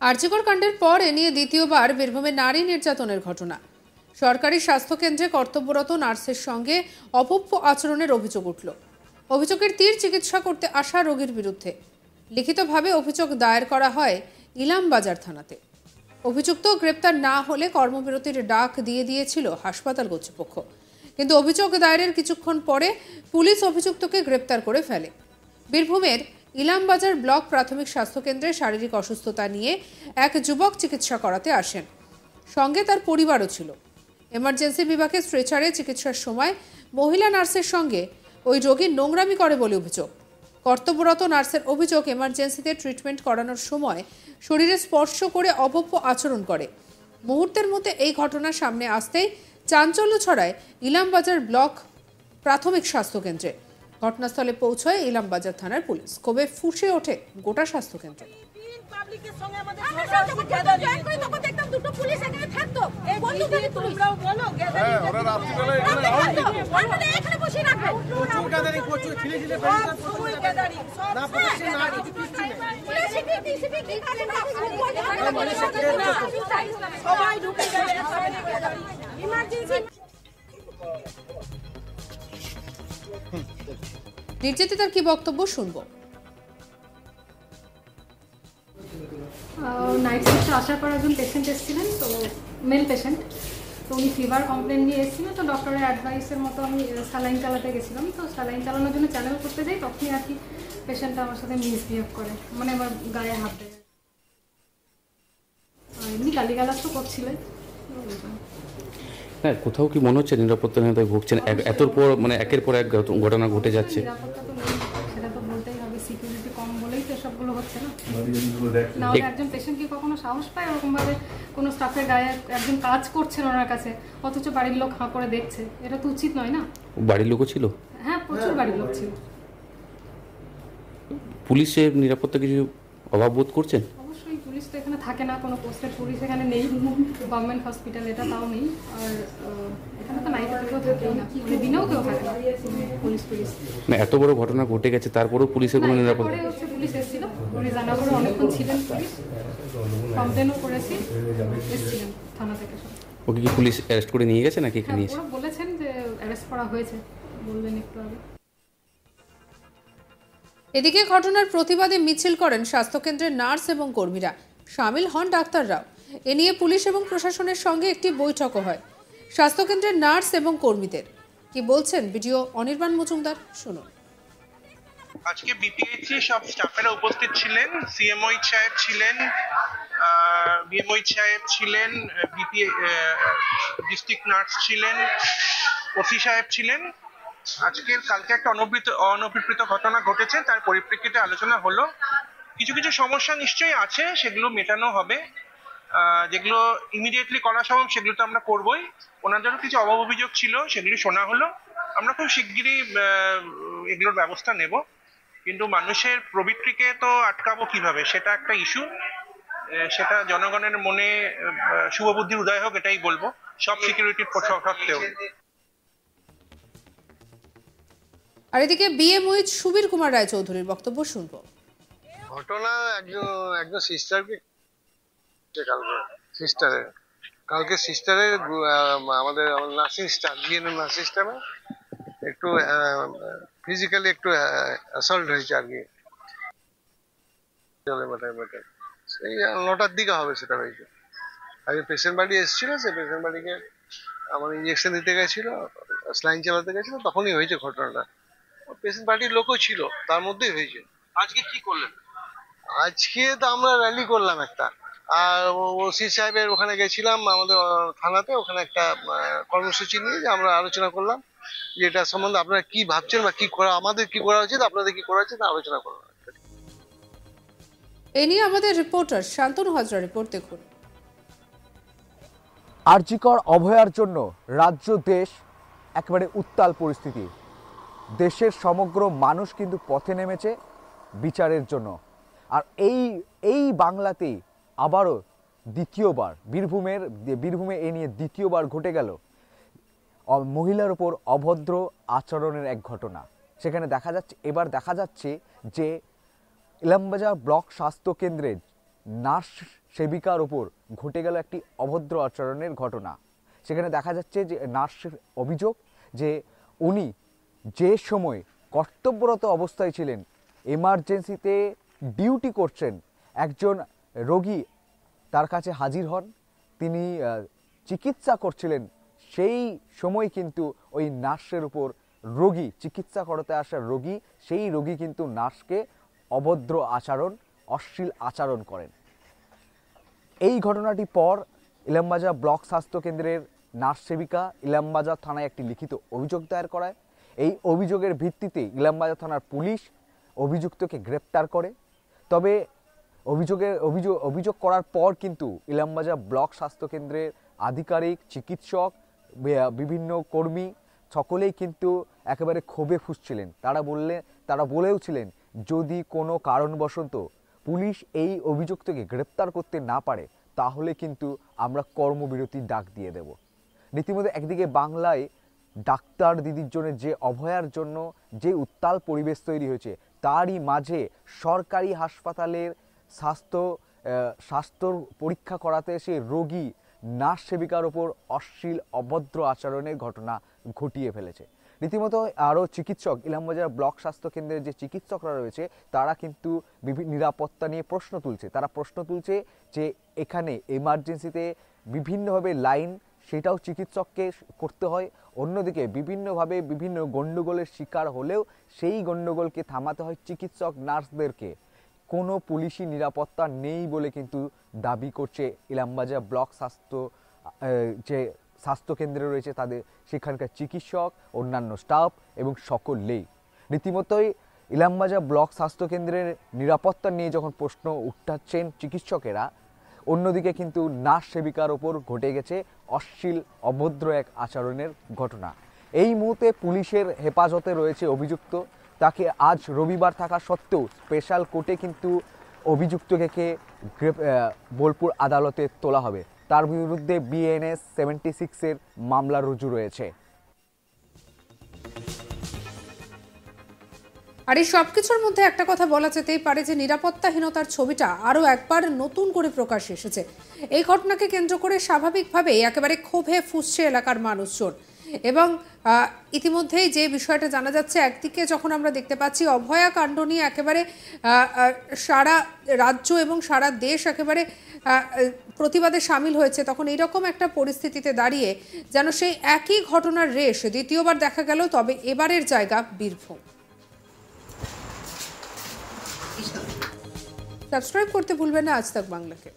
আরজিকর কাণ্ডের পর এ নিয়ে দ্বিতীয়বার বীরভূমে নারী নির্যাতনের ঘটনা। সরকারি স্বাস্থ্যকেন্দ্রে কর্তব্যরত নার্সের সঙ্গে অভব্য আচরণের অভিযোগ উঠল। অভিযোগের তীর চিকিৎসা করতে আসা রোগীর বিরুদ্ধে লিখিতভাবে অভিযোগ দায়ের করা হয় ইলামবাজার থানাতে। অভিযুক্ত গ্রেপ্তার না হলে কর্মবিরতির ডাক দিয়েছিল হাসপাতাল কর্তৃপক্ষ, কিন্তু অভিযোগ দায়েরের কিছুক্ষণ পরে পুলিশ অভিযুক্তকে গ্রেপ্তার করে ফেলে। বীরভূমের ইলামবাজার ব্লক প্রাথমিক স্বাস্থ্যকেন্দ্রে শারীরিক অসুস্থতা নিয়ে এক যুবক চিকিৎসা করাতে আসেন, সঙ্গে তার পরিবারও ছিল। এমার্জেন্সি বিভাগে স্ট্রেচারে চিকিৎসার সময় মহিলা নার্সের সঙ্গে ওই রোগী নোংরামি করে বলে অভিযোগ। কর্তব্যরত নার্সের অভিযোগ, এমার্জেন্সিতে ট্রিটমেন্ট করানোর সময় শরীরে স্পর্শ করে অভব্য আচরণ করে। মুহূর্তের মধ্যে এই ঘটনা সামনে আসতেই চাঞ্চল্য ছড়ায় ইলামবাজার ব্লক প্রাথমিক স্বাস্থ্যকেন্দ্রে। ঘটনাস্থলে পৌঁছয় ইলামবাজার থানার পুলিশ। ক্ষোভে ফুঁসে ওঠে গোটা স্বাস্থ্যকেন্দ্র। নির্যাতিতার কি বক্তব্য শুনবো। নাইট শিফটে আসার পর একজন পেশেন্ট এসেছিলেন, তো মেল পেশেন্ট, তো উনি ফিভার কমপ্লেন নিয়ে এসেছিলেন। তো ডক্টরের অ্যাডভাইসের মতো আমি স্যালাইন চালাতে গেছিলাম। তো স্যালাইন চালানোর জন্য চ্যানেল করতে যাই, তখনই আর কি পেশেন্টটা আমার সাথে মিসবিহেভ করে, মানে আমার গায়ে হাত দেয়। এমনি গালিগালাজ তো করছিলেন। হ্যাঁ, কোথাও কি মনে হচ্ছে নিরাপত্তাহীনতায় ভুগছেন? এতর পর মানে একের পর এক ঘটনা ঘটে যাচ্ছে। নিরাপত্তা তো নেই, সেটা তো বলতেই হবে। সিকিউরিটি কম বলেই তো সবগুলো হচ্ছে না। না হলে একজন পেশেন্ট কি কখনো সাহস পায় ওরকমভাবে কোনো স্টাফের গায়ে একজন কাজ করছেন ওনার কাছে, অথচ বাড়ির লোক হাঁ করে দেখছে? এটা তো উচিত নয় না। বাড়ির লোকও ছিল? হ্যাঁ, প্রচুর বাড়ির লোক ছিল। পুলিশের নিরাপত্তা কিছু অভাব বোধ করছেন? অবশ্যই, পুলিশ তো এখানে থাকে না, কোনো পোস্টের পুলিশ এখানে নেই। গভর্নমেন্ট হসপিটাল এটা, তাও নেই। আর এখানে তো নাইটে কেউ থাকেই না, মানে দিনেও কেউ থাকে না পুলিশ। না, এত বড় ঘটনা ঘটে গেছে, তারপরেও পুলিশের কোনো নিরাপত্তা? পরে হচ্ছে পুলিশ এসেছিল, উনি জানাগড়ে অনেকক্ষণ ছিলেন পুলিশ, কমপ্লেনও করেছি, এসেছিলেন থানা থেকে সব। ওকে কি পুলিশ অ্যারেস্ট করে নিয়ে গেছে নাকি এখানে? ওরা বলেছেন যে অ্যারেস্ট করা হয়েছে, বলবেন একটু আগে। এদিকে ঘটনার প্রতিবাদে মিছিল করেন স্বাস্থ্যকেন্দ্রের নার্স এবং কর্মীরা, সামিল হন ডাক্তাররাও। এ নিয়ে পুলিশ এবং প্রশাসনের সঙ্গে একটি বৈঠকও হয় স্বাস্থ্যকেন্দ্রের নার্স এবং কর্মীদের। কি বলছেন ভিডিও অনির্বাণ মজুমদার, শুনুন। আজকে বিপিএইচসি সব স্টাফেরা উপস্থিত ছিলেন, সিএমওই সাহেব ছিলেন, বিএমওই সাহেব ছিলেন, বিপি ডিস্ট্রিক্ট নার্স ছিলেন, ওসি সাহেব ছিলেন। কালকে একটা অনভিপ্রেত ঘটনা ঘটেছে, তার পরিপ্রেক্ষিতে আলোচনা হলো। কিছু কিছু সমস্যা নিশ্চয়ই আছে, সেগুলো মেটানো হবে। যেগুলো ইমিডিয়েটলি করা সম্ভব সেগুলো তো আমরা করবোই। ওনাদেরও কিছু অভাব অভিযোগ ছিল, সেগুলি শোনা হলো। আমরা খুব শিগগিরই এগুলোর ব্যবস্থা নেব। কিন্তু মানুষের প্রবৃত্তিকে তো আটকাবো কিভাবে, সেটা একটা ইস্যু। সেটা জনগণের মনে শুভবুদ্ধির উদয় হোক, এটাই বলবো, সব সিকিউরিটির সত্ত্বেও। আর এদিকে বিএমওই সুবীর কুমার রায়চৌধুরীর বক্তব্য শুনবো। ঘটনা একজন সিস্টারকে কালকে সিস্টারের আমাদের নার্সিং স্টাফ, বিএনএম নার্সিং স্টাফে একটু ফিজিক্যালি একটু অ্যাসল্ট হয়েছে আর কি। সেই 9টার দিকে হবে সেটা হয়েছে। আগে পেশেন্ট বাড়ি এসেছিল, সেই পেশেন্ট বাড়িকে আমার ইঞ্জেকশন দিতে গেছিল, স্লাইন চালাতে গেছিল, তখনই হয়েছে ঘটনাটা। পেশেন্ট বাড়ির লোকও ছিল, তার মধ্যেই হয়েছে। আজকে কি করলেন? আজকে তো আমরা র্যালি করলাম একটা, আর ওসি সাহেবের ওখানে গেছিলাম আমাদের থানাতে, ওখানে একটা কর্মসূচি নিয়ে যে আমরা আলোচনা করলাম যে এটা সম্বন্ধে আপনারা কি ভাবছেন বা কি করা, আমাদের কি করা উচিত, আপনাদের কি করা উচিত, আলোচনা করলাম। এ নিয়ে আমাদের রিপোর্টার শান্তনু হাজরা রিপোর্ট দেখুন। আরজিকর অভয়ার জন্য রাজ্য দেশ একেবারে উত্তাল পরিস্থিতি। দেশের সমগ্র মানুষ কিন্তু পথে নেমেছে বিচারের জন্য। আর এই বাংলাতেই আবারও দ্বিতীয়বার বীরভূমে এ নিয়ে দ্বিতীয়বার ঘটে গেল মহিলার উপর অভদ্র আচরণের এক ঘটনা। সেখানে দেখা যাচ্ছে যে ইলামবাজার ব্লক স্বাস্থ্যকেন্দ্রে নার্স সেবিকার ওপর ঘটে গেল একটি অভদ্র আচরণের ঘটনা। সেখানে দেখা যাচ্ছে যে নার্সের অভিযোগ যে উনি যে সময় কর্তব্যরত অবস্থায় ছিলেন, এমার্জেন্সিতে ডিউটি করছেন, একজন রোগী তার কাছে হাজির হন, তিনি চিকিৎসা করছিলেন, সেই সময় কিন্তু ওই নার্সের উপর রোগী, চিকিৎসা করাতে আসা রোগী, সেই রোগী কিন্তু নার্সকে অভদ্র আচরণ, অশ্লীল আচরণ করেন। এই ঘটনাটি পর ইলামবাজার ব্লক স্বাস্থ্য কেন্দ্রের নার্স সেবিকা ইলামবাজার থানায় একটি লিখিত অভিযোগ দায়ের করায়। এই অভিযোগের ভিত্তিতে ইলামবাজার থানার পুলিশ অভিযুক্তকে গ্রেপ্তার করে। তবে অভিযোগ করার পর কিন্তু ইলামবাজার ব্লক স্বাস্থ্য কেন্দ্রের আধিকারিক, চিকিৎসক, বিভিন্ন কর্মী সকলেই কিন্তু একেবারে ক্ষোভে ফুঁসছিলেন। তারা বলেওছিলেন যদি কোনো কারণবশত পুলিশ এই অভিযুক্তকে গ্রেপ্তার করতে না পারে তাহলে কিন্তু আমরা কর্মবিরতির ডাক দিয়ে দেব। রীতিমতো একদিকে বাংলায় ডাক্তার দিদির জন্য যে অভয়ার জন্য যে উত্তাল পরিবেশ তৈরি হয়েছে, তারই মাঝে সরকারি হাসপাতালের স্বাস্থ্য পরীক্ষা করাতে এসে রোগী নার্স সেবিকার ওপর অশ্লীল অভদ্র আচরণের ঘটনা ঘটিয়ে ফেলেছে। রীতিমতো আরও চিকিৎসক, ইলামবাজার ব্লক স্বাস্থ্য কেন্দ্রের যে চিকিৎসকরা রয়েছে তারা কিন্তু নিরাপত্তা নিয়ে প্রশ্ন তুলছে। তারা প্রশ্ন তুলছে যে এখানে এমার্জেন্সিতে বিভিন্নভাবে লাইন, সেটাও চিকিৎসককে করতে হয়, অন্যদিকে বিভিন্নভাবে বিভিন্ন গণ্ডগোলের শিকার হলেও সেই গণ্ডগোলকে থামাতে হয় চিকিৎসক নার্সদেরকে। কোনো পুলিশি নিরাপত্তা নেই বলে কিন্তু দাবি করছে ইলামবাজার ব্লক যে স্বাস্থ্যকেন্দ্রে রয়েছে তাদের, সেখানকার চিকিৎসক, অন্যান্য স্টাফ এবং সকলেই। রীতিমতোই ইলামবাজার ব্লক স্বাস্থ্যকেন্দ্রের নিরাপত্তা নিয়ে যখন প্রশ্ন উঠাচ্ছেন চিকিৎসকেরা, অন্যদিকে কিন্তু নার্স সেবিকার ওপর ঘটে গেছে অশ্লীল অভদ্র এক আচরণের ঘটনা। এই মুহূর্তে পুলিশের হেফাজতে রয়েছে অভিযুক্ত। তাকে আজ রবিবার থাকা সত্ত্বেও স্পেশাল কোর্টে কিন্তু অভিযুক্তকে বোলপুর আদালতে তোলা হবে। তার বিরুদ্ধে BNS 76-এর মামলা রুজু রয়েছে। আর এই সবকিছুর মধ্যে একটা কথা বলা যেতেই পারে যে নিরাপত্তাহীনতার ছবিটা আরও একবার নতুন করে প্রকাশ্যে এসেছে। এই ঘটনাকে কেন্দ্র করে স্বাভাবিকভাবেই একেবারে ক্ষোভে ফুঁসছে এলাকার মানুষজন। এবং ইতিমধ্যেই যে বিষয়টা জানা যাচ্ছে, একদিকে যখন আমরা দেখতে পাচ্ছি অভয়া কাণ্ড নিয়ে একেবারে সারা রাজ্য এবং সারা দেশ একেবারে প্রতিবাদে সামিল হয়েছে, তখন এইরকম একটা পরিস্থিতিতে দাঁড়িয়ে যেন সেই একই ঘটনার রেশ দ্বিতীয়বার দেখা গেল, তবে এবারের জায়গা বীরভূম। সাবস্ক্রাইব করতে ভুলবেন না আজ তাক বাংলাকে।